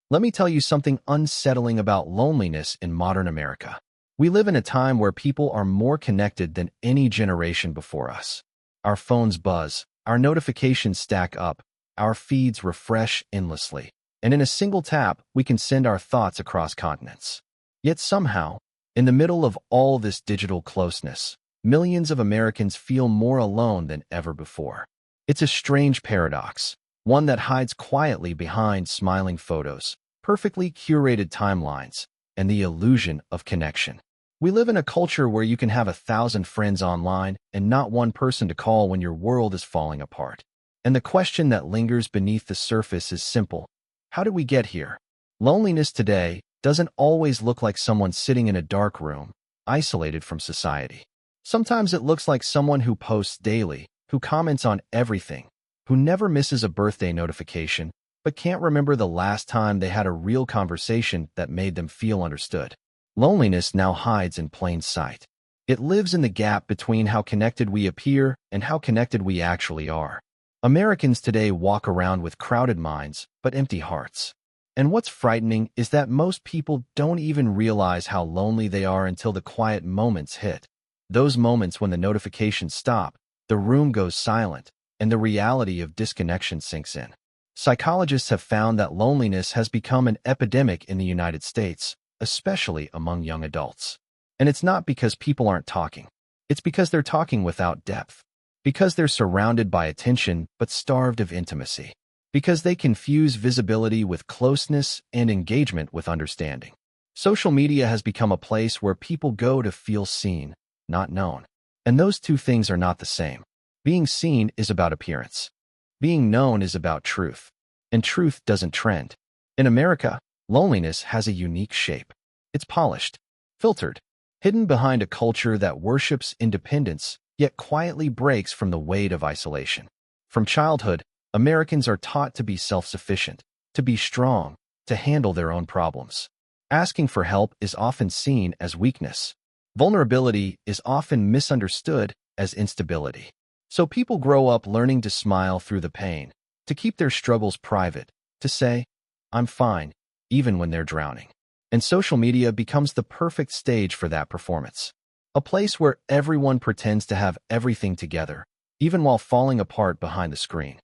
Let me tell you something unsettling about loneliness in modern America. We live in a time where people are more connected than any generation before us. Our phones buzz, our notifications stack up, our feeds refresh endlessly, and in a single tap, we can send our thoughts across continents. Yet somehow, in the middle of all this digital closeness, millions of Americans feel more alone than ever before. It's a strange paradox, one that hides quietly behind smiling photos, perfectly curated timelines, and the illusion of connection. We live in a culture where you can have 1,000 friends online and not one person to call when your world is falling apart. And the question that lingers beneath the surface is simple. How did we get here? Loneliness today doesn't always look like someone sitting in a dark room, isolated from society. Sometimes it looks like someone who posts daily, who comments on everything, who never misses a birthday notification, but can't remember the last time they had a real conversation that made them feel understood. Loneliness now hides in plain sight. It lives in the gap between how connected we appear and how connected we actually are. Americans today walk around with crowded minds, but empty hearts. And what's frightening is that most people don't even realize how lonely they are until the quiet moments hit. Those moments when the notifications stop, the room goes silent, and the reality of disconnection sinks in. Psychologists have found that loneliness has become an epidemic in the United States, especially among young adults. And it's not because people aren't talking. It's because they're talking without depth. Because they're surrounded by attention but starved of intimacy. Because they confuse visibility with closeness and engagement with understanding. Social media has become a place where people go to feel seen, not known. And those two things are not the same. Being seen is about appearance. Being known is about truth. And truth doesn't trend. In America, loneliness has a unique shape. It's polished, filtered, hidden behind a culture that worships independence, yet quietly breaks from the weight of isolation. From childhood, Americans are taught to be self-sufficient, to be strong, to handle their own problems. Asking for help is often seen as weakness. Vulnerability is often misunderstood as instability. So people grow up learning to smile through the pain, to keep their struggles private, to say, "I'm fine," even when they're drowning. And social media becomes the perfect stage for that performance. A place where everyone pretends to have everything together, even while falling apart behind the screen.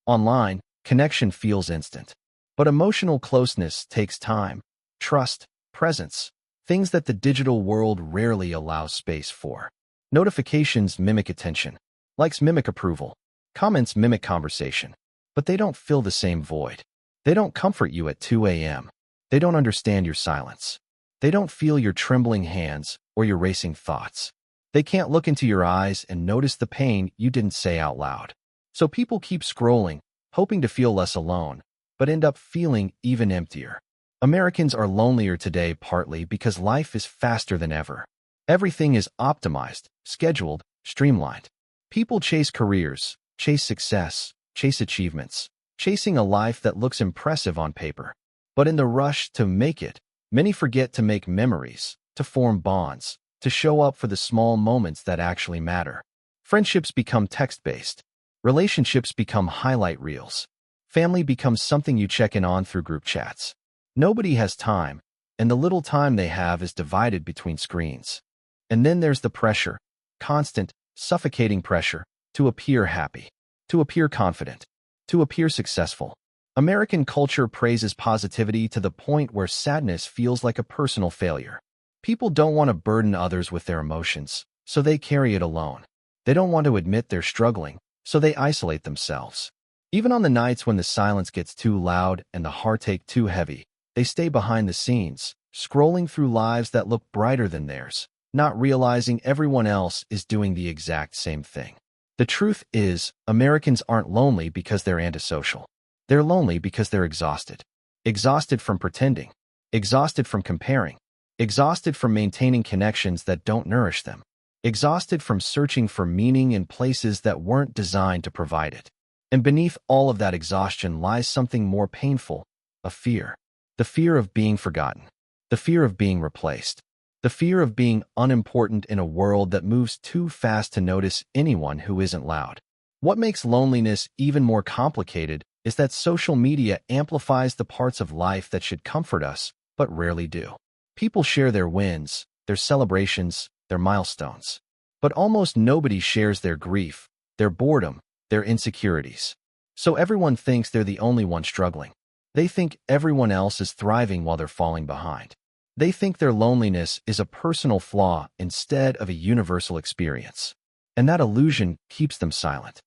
Online, connection feels instant. But emotional closeness takes time, trust, presence, things that the digital world rarely allows space for. Notifications mimic attention. Likes mimic approval. Comments mimic conversation. But they don't fill the same void. They don't comfort you at 2 a.m. They don't understand your silence. They don't feel your trembling hands or your racing thoughts. They can't look into your eyes and notice the pain you didn't say out loud. So people keep scrolling, hoping to feel less alone, but end up feeling even emptier. Americans are lonelier today partly because life is faster than ever. Everything is optimized, scheduled, streamlined. People chase careers, chase success, chase achievements, chasing a life that looks impressive on paper. But in the rush to make it, many forget to make memories, to form bonds, to show up for the small moments that actually matter. Friendships become text-based. Relationships become highlight reels. Family becomes something you check in on through group chats. Nobody has time, and the little time they have is divided between screens. And then there's the pressure, constant, suffocating pressure, to appear happy, to appear confident, to appear successful. American culture praises positivity to the point where sadness feels like a personal failure. People don't want to burden others with their emotions, so they carry it alone. They don't want to admit they're struggling, so they isolate themselves. Even on the nights when the silence gets too loud and the heartache too heavy, they stay behind the scenes, scrolling through lives that look brighter than theirs, not realizing everyone else is doing the exact same thing. The truth is, Americans aren't lonely because they're antisocial. They're lonely because they're exhausted. Exhausted from pretending. Exhausted from comparing. Exhausted from maintaining connections that don't nourish them. Exhausted from searching for meaning in places that weren't designed to provide it. And beneath all of that exhaustion lies something more painful, a fear. The fear of being forgotten. The fear of being replaced. The fear of being unimportant in a world that moves too fast to notice anyone who isn't loud. What makes loneliness even more complicated is that social media amplifies the parts of life that should comfort us, but rarely do. People share their wins, their celebrations, their milestones. But almost nobody shares their grief, their boredom, their insecurities. So everyone thinks they're the only one struggling. They think everyone else is thriving while they're falling behind. They think their loneliness is a personal flaw instead of a universal experience. And that illusion keeps them silent.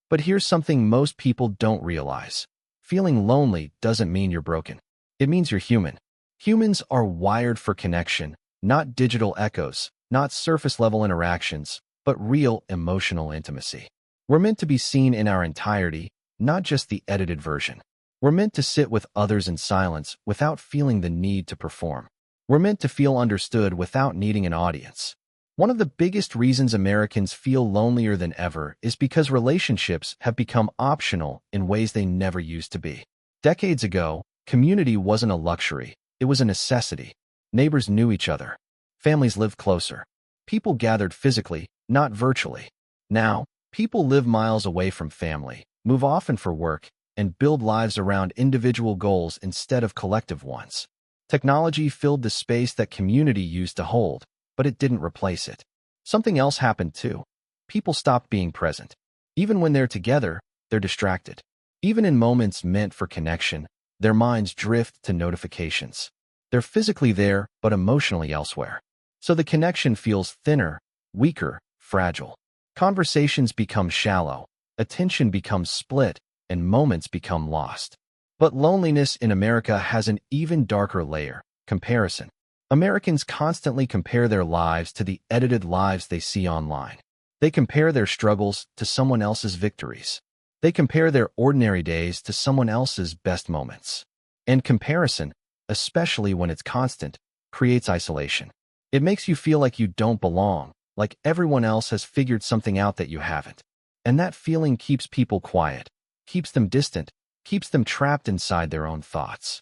But here's something most people don't realize. Feeling lonely doesn't mean you're broken. It means you're human. Humans are wired for connection, not digital echoes, not surface-level interactions, but real emotional intimacy. We're meant to be seen in our entirety, not just the edited version. We're meant to sit with others in silence without feeling the need to perform. We're meant to feel understood without needing an audience. One of the biggest reasons Americans feel lonelier than ever is because relationships have become optional in ways they never used to be. Decades ago, community wasn't a luxury, it was a necessity. Neighbors knew each other. Families lived closer. People gathered physically, not virtually. Now, people live miles away from family, move often for work, and build lives around individual goals instead of collective ones. Technology filled the space that community used to hold, but it didn't replace it. Something else happened too. People stopped being present. Even when they're together, they're distracted. Even in moments meant for connection, their minds drift to notifications. They're physically there, but emotionally elsewhere. So the connection feels thinner, weaker, fragile. Conversations become shallow, attention becomes split, and moments become lost. But loneliness in America has an even darker layer: comparison. Americans constantly compare their lives to the edited lives they see online. They compare their struggles to someone else's victories. They compare their ordinary days to someone else's best moments. And comparison, especially when it's constant, creates isolation. It makes you feel like you don't belong, like everyone else has figured something out that you haven't. And that feeling keeps people quiet, keeps them distant, keeps them trapped inside their own thoughts.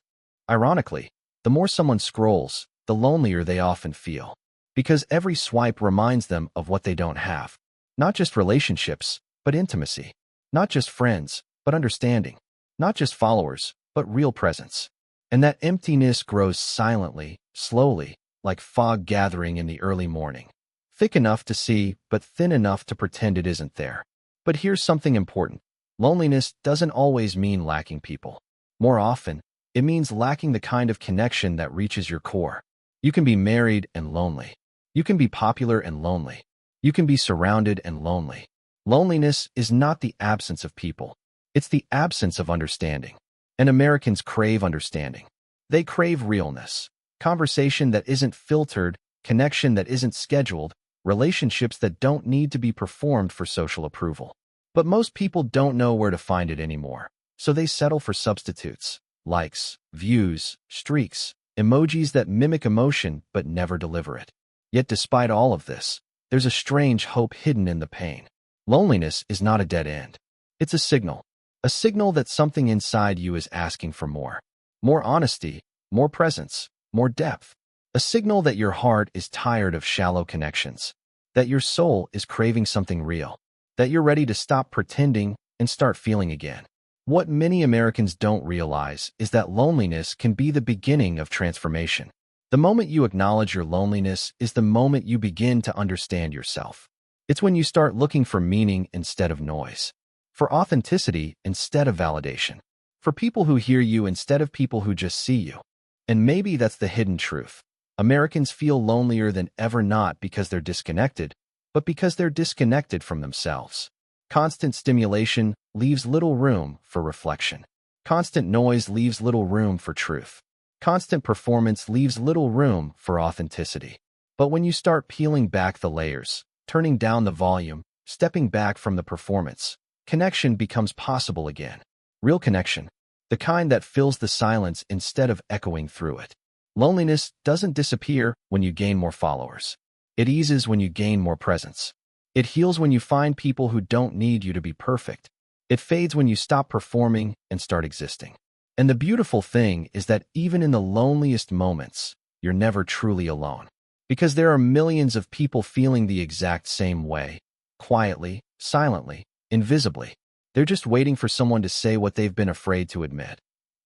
Ironically, the more someone scrolls, the lonelier they often feel. Because every swipe reminds them of what they don't have. Not just relationships, but intimacy. Not just friends, but understanding. Not just followers, but real presence. And that emptiness grows silently, slowly, like fog gathering in the early morning. Thick enough to see, but thin enough to pretend it isn't there. But here's something important. Loneliness doesn't always mean lacking people. More often, it means lacking the kind of connection that reaches your core. You can be married and lonely. You can be popular and lonely. You can be surrounded and lonely. Loneliness is not the absence of people. It's the absence of understanding. And Americans crave understanding. They crave realness. Conversation that isn't filtered, connection that isn't scheduled, relationships that don't need to be performed for social approval. But most people don't know where to find it anymore, so they settle for substitutes: likes, views, streaks, emojis that mimic emotion but never deliver it. Yet despite all of this, there's a strange hope hidden in the pain. Loneliness is not a dead end. It's a signal that something inside you is asking for more. More honesty, more presence, more depth. A signal that your heart is tired of shallow connections, that your soul is craving something real, that you're ready to stop pretending and start feeling again. What many Americans don't realize is that loneliness can be the beginning of transformation. The moment you acknowledge your loneliness is the moment you begin to understand yourself. It's when you start looking for meaning instead of noise, for authenticity instead of validation, for people who hear you instead of people who just see you. And maybe that's the hidden truth. Americans feel lonelier than ever, not because they're disconnected, but because they're disconnected from themselves. Constant stimulation leaves little room for reflection. Constant noise leaves little room for truth. Constant performance leaves little room for authenticity. But when you start peeling back the layers, turning down the volume, stepping back from the performance, connection becomes possible again. Real connection, the kind that fills the silence instead of echoing through it. Loneliness doesn't disappear when you gain more followers. It eases when you gain more presence. It heals when you find people who don't need you to be perfect. It fades when you stop performing and start existing. And the beautiful thing is that even in the loneliest moments, you're never truly alone. Because there are millions of people feeling the exact same way, quietly, silently, invisibly. They're just waiting for someone to say what they've been afraid to admit.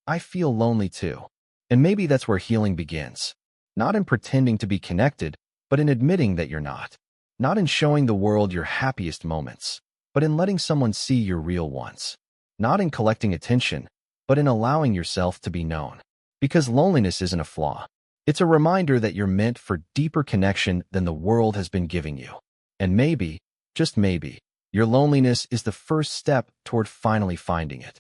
I feel lonely too. And maybe that's where healing begins. Not in pretending to be connected, but in admitting that you're not. Not in showing the world your happiest moments, but in letting someone see your real ones. Not in collecting attention, but in allowing yourself to be known. Because loneliness isn't a flaw. It's a reminder that you're meant for deeper connection than the world has been giving you. And maybe, just maybe, your loneliness is the first step toward finally finding it.